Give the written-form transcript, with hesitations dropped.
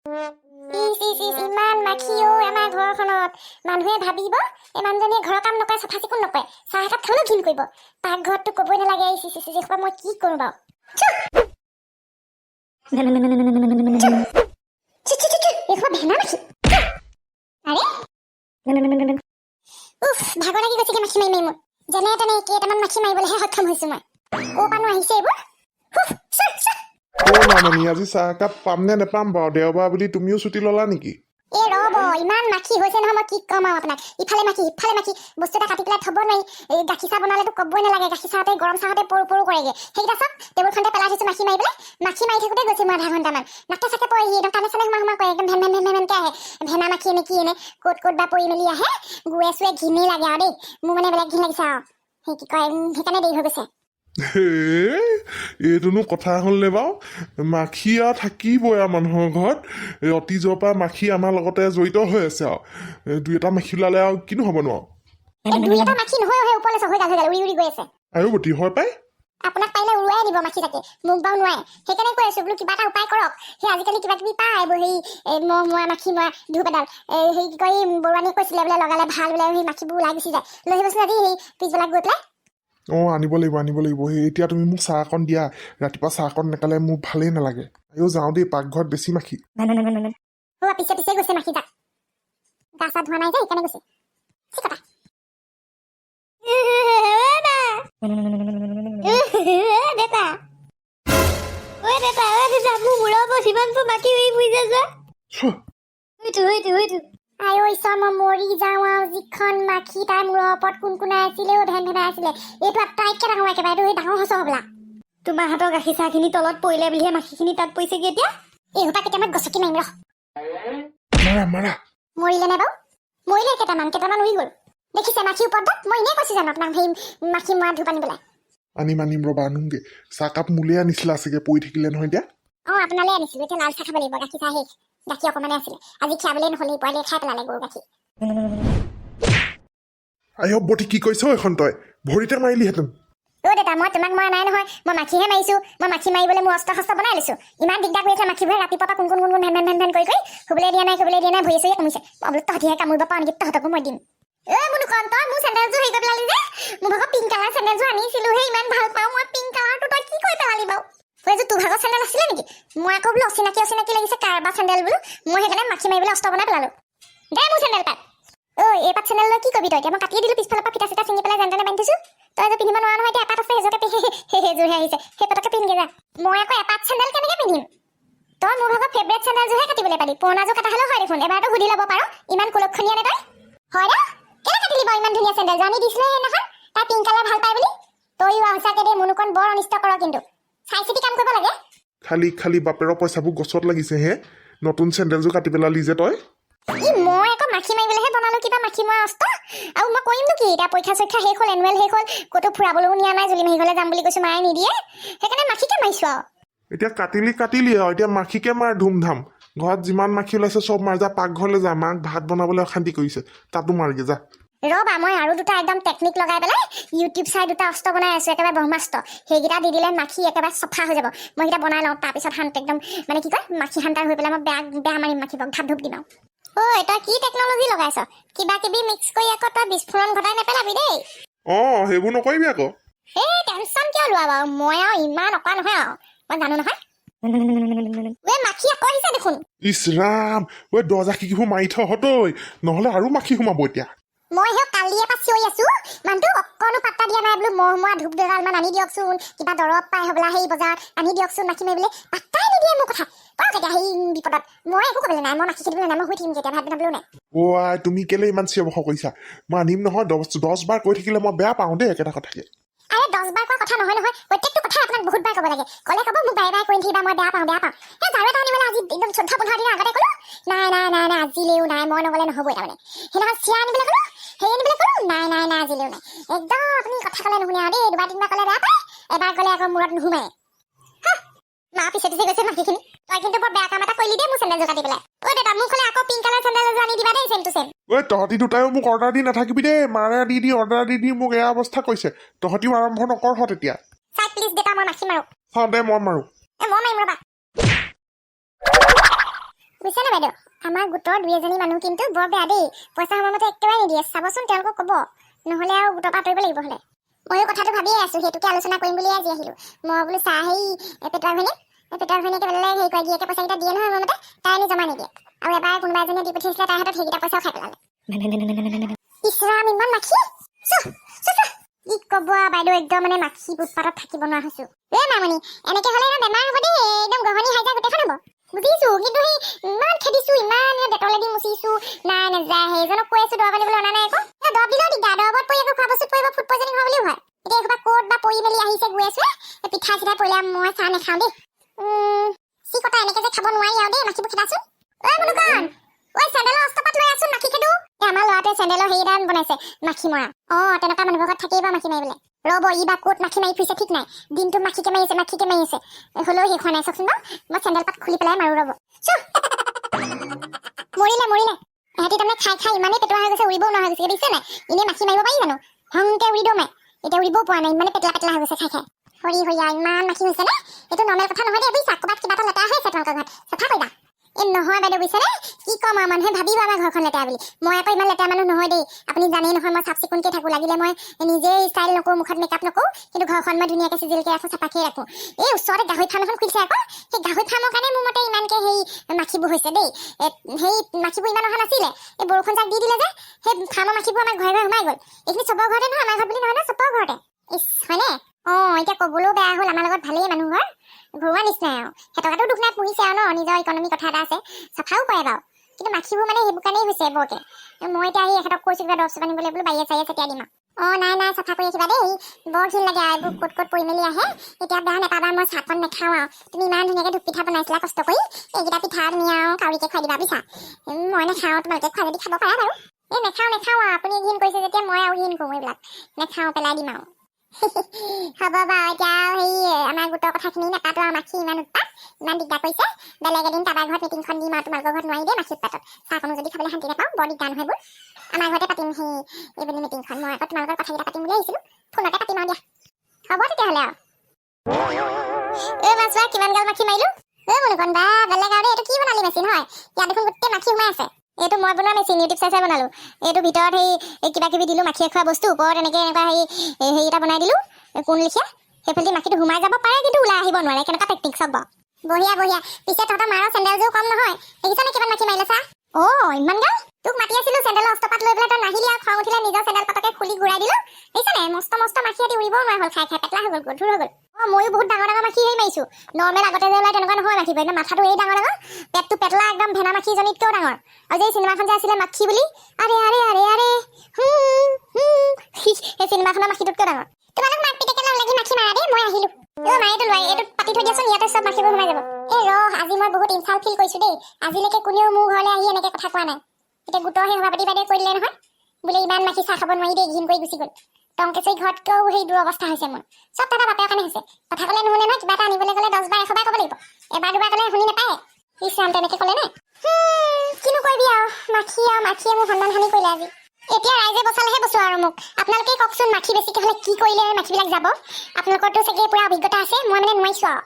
ইমান মাখি আমাৰ ঘৰখনত মানুহে ভাবিব এই মানুহজনীয়ে ঘৰৰ কাম নকৰে চাফা চিকুণ নকৰে চাহ একাপ খাবলৈ ঘিণ কৰিব পাকঘৰতটো ক'বই নালাগে মই কি কৰোঁ বাৰু ভেনা মাখি আৰে ভাগৰ লাগি গৈছেগে মাখি মাৰি মোৰ যেনে তেনে কেইটামান মাখি মাৰিবলৈহে সক্ষম হৈছো মই ক'ৰ পানো আহিছে এইবোৰ মামনি আজি চাহকাপ পাম নে নেপাম বাৰু দেওবাৰ বুলি তুমিও ছুটি ল'লা নেকি এই ৰ'ব ইমান মাখি হৈছে নহয় মই কি ক'ম আৰু আপোনাক ইফালে মাখি বস্তু এটা কাটি পেলাই থ'ব নোৱাৰি এই গাখীৰ চাহ বনালেতো ক'বই নালাগে গাখীৰ চাহতে গৰম চাহতে পৰু কৰেগে সেইকেইটা চাওক টেবুলখনতে পেলাই থৈছোঁ মাখি মাৰি পেলাই মাখি মাৰি থাকোঁতে গৈছে মই আধা ঘণ্টামান নাকে চাকে পৰি একদম কাণে চানে সোমাই কৰে একদম ভেনকে আহে ভেনা মাখি নেকি এনে ক'ত বা পৰি মেলি আহে গুৱে চুৱে ঘিনেই লাগে আৰু দেই মোৰ মানে বেলেগ ঘিন লাগিছে আৰু সেই কি কয় সেইকাৰণে দেৰি হৈ গৈছে এইটোনো কথা হ'লনে বাৰু মাখি আৰু থাকিবই আৰু মানুহৰ ঘৰত অতীজৰ পৰা মাখি আমাৰ লগতে জড়িত হৈ আছে আৰু দুই এটা মাখি ওলালে আৰু কিনো হ'ব নো দুই এটা মাখি নহয় ওপৰলৈ চহৈ গাল উৰি গৈ আছে আৰু গতি হয় পাই আপোনাক পাৰিলে উৰুৱাই দিব মাখি তাকে মোক বাৰু নোৱাৰে সেইকাৰণে কৈ আছো বোলো কিবা এটা উপায় কৰক সেই আজিকালি কিবা কিবি পায় এইবোৰ সেই মহ মৰা মাখি মৰা ধূপ এডাল সেই কি কয় বৰুৱানীয়ে কৈছিলে বোলে লগালে ভাল বোলে সেই মাখিবোৰ ওলাই গুচি যায় লৈ আহিবচোন আজি সেই পিছবেলা গৈ পেলাই আনিব লাগিব সেই এতিয়া তুমি মোক চাহ অকণ দিয়া ৰাতিপুৱা চাহ অকণ নেকালে মোৰ ভালেই নালাগে যাওঁ দেই পাকঘৰত বেছি মাখি পিছে গৈছে মাখি যাক গা চা ধোৱা নাই যে সেইকাৰণে গৈছে মৰি যাওঁ আৰু যিখন মাখি তাই মূৰৰ ওপৰত কোনকুনাই আছিলে ভেনভেনাই আছিলে এইটো আটাইতকৈ ডাঙৰ একেবাৰে এই ডাঙৰ সঁচ হ'বলা তোমাৰ হাতৰ গাখীৰ চাহখিনি তলত পৰিলে বুলিহে মাখিখিনি তাত পৰিছেগে এতিয়া এই সোপা কেইটামান গছকি মাৰিম মাৰা মৰিলে নে বাৰু মৰিলে কেইটামান উৰি গ'ল দেখিছে মাখি ওপৰত মই এনেই কৈছো জানো আপোনাক সেই মাখি মৰা ধূপ আনিবলৈ আনিম ৰবা আনোগে চাহকাপ মোলে আনিছিলা চাগে পৰি থাকিলে নহয় এতিয়া আপোনালৈ আনিছিলো এতিয়া লাল চাহ খাব লাগিব গাখীৰ চাহ শেষ গাখীৰ অকণমানে আছিলে আজি খীৰাবলৈ নহ'লে পোৱালিয়ে খাই পেলালে গৰু গাখীৰ বটি কি কৈছ এখন তই ভৰিতে মাৰিলিহেঁতেন দেউতা মই তোমাক মৰা নাই নহয় মই মাখিহে মাৰিছো মই মাখি মাৰিবলৈ মোৰ অস্ত্ৰ শস্ত্ৰ বনাই লৈছো ইমান দিগদাৰ কৰি আছে মাখিবোৰে ৰাতিপুৱা কোন ভেন কৰি শুবলৈ দিয়া নাই ভৰি চৰিয়ে কমিছে বোলো তহঁতিহে কামুৰিব পাওঁ নেকি তহঁতকো মই দিম মোৰ তই মোৰ চেণ্ডেলযোৰ হেৰি কৰি পেলালি যে মোৰ ভাগৰ পিংক কালাৰ চেণ্ডেলযোৰ আনিছিলো সেই ইমান ভাল পাওঁ মই পিংক কালাৰটো তই কি কৰি পেলালি বাৰু এইযোৰ তোৰ ভাগৰ চেণ্ডেল আছিলে নেকি মই আকৌ বোলো অচিনাকি লাগিছে কাৰোবাৰ চেণ্ডেল বোলো মই সেইকাৰণে মাখি মাৰিবলৈ অস্ত্ৰ বনাই পেলালো দে মোৰ চেণ্ডেল পাত এই পাত চেণ্ডেল লৈ কি কৰিবি তই এতিয়া মই কাটিয়ে দিলো পিছফালৰ পৰা ফিটা চিটা ছিঙি পেলাই যেনে তেনে বান্ধি থৈছো তই যে পিন্ধিব নোৱাৰা নহয় এতিয়া এপাত আছে সেইযোৰহে আহিছে সেই পাতকে পিন্ধগে যা মই আকৌ এপাত চেণ্ডেল কেনেকে পিন্ধিম তই মোৰ ভাগৰ ফেভৰেট চেণ্ডেলযোৰহে কাটিবলৈ পালি পুৰণাযোৰ কটা হ'লেও হয় দেখোন এবাৰতো সুধি ল'ব পাৰ ইমান কুলক্ষণীয়া নে তই হয় না কেলে কাটিলি বাৰু ইমান ধুনীয়া চেণ্ডেল জানি দিছিলে সেইদিনাখন তাই পিংক কালাৰ ভাল পায় বুলি তইও সঁচাকে দে মনোকণ বৰ অনিষ্ট কৰ কিন্তু চাই চিতি কাম কৰিব লাগে খালি বাপেৰৰ পইচাবোৰ গছত লাগিছে হে নতুন চেণ্ডেলযোৰ কাটি পেলালি যে তই মই আকৌ মাখি মাৰিবলৈহে বনালো কিবা মাখি মৰা অস্ত্ৰ আৰু মই কৰিমনো কি এতিয়া পৰীক্ষা শেষ হ'ল এনুৱেল শেষ হ'ল ক'তো ফুৰাবলৈও নিয়া নাই জুলি মাৰিবলৈ যাম বুলি কৈছো মায়ে নিদিয়ে সেইকাৰণে মাখিকে মাৰিছো আৰু এতিয়া কাটিলি আৰু এতিয়া মাখিকে মাৰ ধুমধাম ঘৰত যিমান মাখি ওলাইছে চব মাৰ যা পাকঘৰলৈ যা মাক ভাত বনাবলৈ অশান্তি কৰিছে তাতো মাৰগে যা ৰবা মই আৰু দুটা একদম টেকনিক লগাই পেলাই ইউটিউব চাই দুটা অস্ত্ৰ বনাই আছো একেবাৰে ব্ৰহ্মাস্ত্ৰ সেইকেইটা দি দিলে মাখি একেবাৰে চফা হৈ যাব মই সেইকেইটা বনাই লওঁ তাৰপিছত একদম মানে কি কয় মাখি হান্তাৰ হৈ পেলাই মই বেয়া মাৰিম মাখিবক ধাপ ধুপ দিম আৰু তই কি টেকনলজি লগাইছ কিবা কিবি মিক্স কৰি আকৌ তই বিস্ফোৰণ ঘটাই নেপেলাবি দেই সেইবোৰ নকৰিবি আকৌ টেনচন কিয় লোৱা বাৰু মই আৰু ইমান অকা নহয় আৰু মই জানো নহয় মাখি আকৌ আহিছে দেখোন ইছ ৰাম দৰ্জা খিৰিকিবোৰ মাৰি থ হতৈ নহলে আৰু মাখি সোমাব এতিয়া মই সেই কালিয়ে পৰা চিঞৰি আছো মানুহটো অকণো পাত্তা দিয়া নাই বোলো মহ মৰা ধূপ দুডালমান আনি দিয়কচোন কিবা দৰৱ পাই হ'বলা সেই বজাৰত আনি দিয়কচোন মাখি মাৰিবলৈ পাত্তাই নিদিয়ে মোৰ কথা তেতিয়া সেই বিপদত মই একো ক'বলৈ নাই মই মাখি খেদিবলৈ নাই মই শুই থাকিম যেতিয়া ভাত বনাবলৈও নাই তুমি কেলে ইমান চিঞৰ কৰিছা মই আনিম নহয় 10 বাৰ কৈ থাকিলে মই বেয়া পাওঁ দেই একেটা কথাকে আৰে 10 বাৰ কোৱা কথা নহয় প্ৰত্যেকটো কথা আপোনাক বহুত বাৰ ক'ব লাগে ক'লে ক'ব মোক বাৰে বাৰে কৈ থাকিবা মই বেয়া পাওঁ সেই জাৰু এটা আনিবলৈ আজি একদম 14-15 দিনৰ আগতে ক'লো নাই আজিলেও নাই মই নগ'লে নহ'বই তাৰমানে সেইদিনাখন চিৰা আনিবলৈ ক'লো সেই আনিবলৈ ক'লো নাই আজিলেও নাই একদম আপুনি কথা ক'লে নুশুনে আৰু দেই 2-3 বাৰ ক'লে বেয়া পায় এবাৰ ক'লে আকৌ মূৰত নুসুমাই মা পিছে গৈছে মাখিখিনি তই কিন্তু বৰ বেয়া কাম এটা কৰিলি দেই মোৰ চেণ্ডেলযোৰ কাটি পেলাই দেউতা মোক ক'লে আকৌ পিংক কালাৰ চেণ্ডেল এযোৰ আনি দিবা দেই চেম টু চেম তহঁতি দুটাইও মোক অৰ্ডাৰ দি নাথাকিবি দেই মাৰে দি অৰ্ডাৰ দি মোক এয়া অৱস্থা কৈছে তহঁতিও আৰম্ভ নকৰ তেতিয়া চাই প্লিজ দেউতা মই মাখি মাৰো চাওঁ দে মই মাৰো মই মাৰিম ৰ'বা বুজিছে বাইদেউ আমাৰ গোটৰ 2-এজনী মানুহ কিন্তু বৰ বেয়া দেই পইচা সময়মতে একেবাৰে নিদিয়ে চাবচোন তেওঁলোকক ক'ব নহ'লে আৰু গোটৰ পৰা আঁতৰিব লাগিব হ'লে ময়ো কথাটো ভাবিয়ে আছো সেইটোকে আলোচনা কৰিম বুলি আজি আহিলোঁ মই বোলো চাহ পেটুৱাৰ ভনীয়েকে বেলেগ হেৰি কৰে গিয়েকে পইচাকেইটা দিয়ে নহয় সময়মতে তাই আনি জমা নিদিয়ে আৰু এবাৰ কোনোবা এজনীয়ে দি পঠিয়াইছিলে তাই হাতত সেইকেইটা পইচাও খাই পেলালে ইছৰাম ইমান মাখি কি ক'ব বাইদেউ একদম মানে মাখি উৎপাতত থাকিব নোৱাৰা হৈছো মামনি এনেকে হ'লে বেমাৰ হ'ব দেই একদম গহনি হাই যায় গোটেইখন হ'ব বুজিছো কিন্তু সেই ইমান খেদিছো ইমান ডেটলেদি মুচিছো নাই নাযায় সেইজনক কৈ আছো দৰৱ আনিবলৈ অনা নাই আকৌ দৰৱ দিলেও দিগদাৰ দৰৱত পৰি আকৌ খোৱা বস্তুত পৰিব ফুড পয়জনিং হোৱা বুলিও হয় এতিয়া এসোপা ক'ত বা পৰি মেলি আহিছে গৈ আছো পিঠা চিঠা পৰিলে মই চাহ নাখাওঁ দেই চিকতা এনেকে যে খাব নোৱাৰি আৰু দেই মাখিবোৰ খেদাচোন মুনুকণ চেণ্ডেলৰ অস্তপাত লৈ আছোন মাখি খেদো আমাৰ ল'ৰাটোৱে চেণ্ডেলৰ হেৰিডাল বনাইছে মাখি মৰা তেনেকুৱা মানুহৰ ঘৰত থাকেই বা মাখি মাৰিবলৈ ৰ'ব ই বা ক'ত মাখি মাৰি ফুৰিছে ঠিক নাই দিনটোত মাখিকে মাৰি আছে হ'লেও শেষ হোৱা নাই চাওকচোন বাৰু মই চেণ্ডেল পাত খুলি পেলাই মাৰো ৰ'ব মৰিলে এহেঁতি তাৰমানে খাই ইমানেই পেটুৱা হৈ গৈছে উৰিবও নোৱাৰা হৈ গৈছে দেখিছে নাই এনেই মাখি মাৰিব পাৰি জানো হংকে উৰি দৌৰ মাৰে এতিয়া উৰিবও পৰা নাই ইমানে পেটলা হৈ গৈছে খাই হৰি ইমান মাখি হৈছে নে এইটো নৰ্মেল কথা নহয় দেই বুজিছা ক'ৰবাত কিবা এটা লেতেৰা হৈ আছে তোমালোকৰ ঘৰত চাফা কৰিবা নহয় বাইদেউ বুজিছে নে কি ক'ম আৰু মানুহে ভাবিব আমাৰ ঘৰখন লেতেৰা বুলি মই আকৌ ইমান লেতেৰা মানুহ নহয় দেই আপুনি জানেই নহয় মই চাফ চিকুণকৈ থাকোঁ লাগিলে মই নিজে ষ্টাইল নকৰোঁ মুখত মেকআপ নকৰোঁ কিন্তু ঘৰখন মই ধুনীয়াকৈ চিজিলকৈ ৰাখোঁ চাফাকৈ ৰাখোঁ এই ওচৰতে গাহৰি ফাৰ্ম এখন খুলিছে আকৌ সেই গাহৰি ফাৰ্মৰ কাৰণে মোৰ মতে ইমানকৈ সেই মাখিবোৰ হৈছে দেই সেই মাখিবোৰ ইমান অহা নাছিলে এই বৰষুণ জাক দি দিলে যে সেই ফাৰ্মৰ মাখিবোৰ আমাৰ ঘৰে সোমাই গ'ল এইখিনি চবৰ ঘৰতে নহয় আমাৰ ঘৰত বুলি নহয় ন চবৰ ঘৰতে হয়নে এতিয়া ক'বলৈও বেয়া হ'ল আমাৰ লগত ভালেই মানুহ ঘৰ ঘৰুৱা নিচিনাই আৰু সেটকাটো দুখ নাই পুহিছে আৰু ন নিজৰ ইকনমি কথা এটা আছে চাফাও কৰে বাৰু কিন্তু মাখিবোৰ মানে সেইবোৰ কাৰণেই হৈছে বৰকে মই এতিয়া আহি এখেতক কৈছোঁ কিবা দৰৱ চৰৱ আনিবলৈ বোলো বাৰীয়ে চাৰিয়ে চেতিয়া দিম আৰু নাই চাফা কৰি ৰাখিবা দেই বৰ ঘিণ লাগে আৰু এইবোৰ ক'ত পৰি মেলি আহে এতিয়া বেয়া নাপাবা মই চাহকণ নাখাওঁ আৰু তুমি ইমান ধুনীয়াকৈ ধূপ পিঠা বনাইছিলা কষ্ট কৰি এইকেইটা পিঠা তুমি আৰু কাউৰীকে খুৱাই দিবা বুজিছা মই নাখাওঁ তোমালোকে খুৱাই যদি খাব পাৰা বাৰু নাখাওঁ আৰু আপুনি ঘিণ কৰিছে যেতিয়া মই আৰু ঘিণ কৰোঁ এইবিলাক নাখাওঁ পেলাই দিম আৰু হ'ব বাৰু এতিয়া হেৰি আমাৰ গোটৰ কথাখিনি নাপাতো আৰু মাখি ইমান উৎপাত ইমান দিগদাৰ কৰিছে বেলেগ এদিন কাৰোবাৰ ঘৰত মিটিংখন দিম আৰু তোমালোকৰ ঘৰত নোৱাৰি দেই মাখি উৎপাতত চাহকণো যদি খাবলৈ শান্তি নাপাওঁ বৰ দিগদাৰ নহয় এইবোৰ আমাৰ ঘৰতে পাতিম সেই এইবুলি মিটিংখন মই আকৌ তোমালোকৰ কথাকেইটা পাতিম বুলি আহিছিলোঁ ফোনতে পাতিম আৰু দিয়া হ'ব তেতিয়াহ'লে আৰু মাছ কিমান গাল মাখি মাৰিলোঁ মুনুকণ বা বেলেগ আৰু এইটো কি বনালি মেচিন হয় ইয়াত দেখোন গোটেই মাখি সোমাই আছে এইটো মই বনোৱা মেচিন ইউটিউব চাই বনালোঁ এইটো ভিতৰত সেই কিবা কিবি দিলোঁ মাখিয়ে খোৱা বস্তু ওপৰত এনেকুৱা হেৰি এটা বনাই দিলোঁ কোন লিখীয়া সেইফালে মাখিটো সোমাই যাব পাৰে কিন্তু ওলাই আহিব নোৱাৰে কেনেকুৱা টেকনিক চাব বঢ়িয়া পিছে তহঁতৰ মাৰৰ চেণ্ডেলযোৰ কম নহয় দেখিছানে কিমান মাখি মাৰিলে চা ইমান গাল তোক মাতি আছিলোঁ চেণ্ডেলৰ অস্তপাত লৈ পেলাই তই নাহিলি আৰু খং উঠিলে নিজৰ চেণ্ডেল পাতকে খুলি ঘূৰাই দিলোঁ দেখিছানে মস্ত মাখি আদি উৰিবও নোৱাৰা হ'ল খাই পেটলা হৈ গ'ল গধুৰ হৈ গ'ল ময়ো বহুত ডাঙৰ মাখি মাৰিছোঁ নৰ্মেল আগতে যে ওলাই তেনেকুৱা নহয় মাখি পাৰিলে মাথাটো এই ডাঙৰ পেটটো পেটলা একদম ভেনা মাখিজনীতকৈও ডাঙৰ আৰু যে চিনেমাখন যে আছিলে মাখি বুলি আৰে সেই চিনেমাখনৰ মাখিটোতকৈ ডাঙৰ তোমালোক মাক পিতেকে লাগি মাখি মাৰা দেই মই আহিলোঁ মায়েতো লোৱাই এইটো পাতি থৈ দিয়াচোন ইয়াতে চব মাখিবোৰ সোমাই যাব আজি মই বহুত ইনচাল্ট ফিল কৰিছোঁ দেই আজিলৈকে কোনেও মোৰ ঘৰলৈ আহি এনেকৈ কথা কোৱা নাই এতিয়া গোটৰ সেই সভাপতি বাইদেৱে কৈ দিলে নহয় বোলে ইমান মাখি চাহ খাব নোৱাৰি দেই ঘিণ কৰি গুচি গ'ল টংকেশ্বৰী ঘৰতকৈও সেই দুৰৱস্থা হৈছে মোৰ চব দাদা বাপেৰ কাৰণে হৈছে কথা ক'লে নুশুনে নহয় কিবা এটা আনিবলৈ গ'লে 10 বাৰ 100 বাৰ ক'ব লাগিব এবাৰ দুবাৰ ক'লে শুনি নাপায় ইছৰাম তেনেকৈ ক'লে নে কিনো কৰিবি আৰু মাখিয়ে মোৰ সন্মান হানি কৰিলে আজি এতিয়া ৰাইজে বচালেহে বচোৱা আৰু মোক আপোনালোকে কওকচোন মাখি বেছিকৈ হ'লে কি কৰিলে মাখিবিলাক যাব আপোনালোকৰতো চাগে পুৰা অভিজ্ঞতা আছে মই মানে নোৱাৰিছোঁ আৰু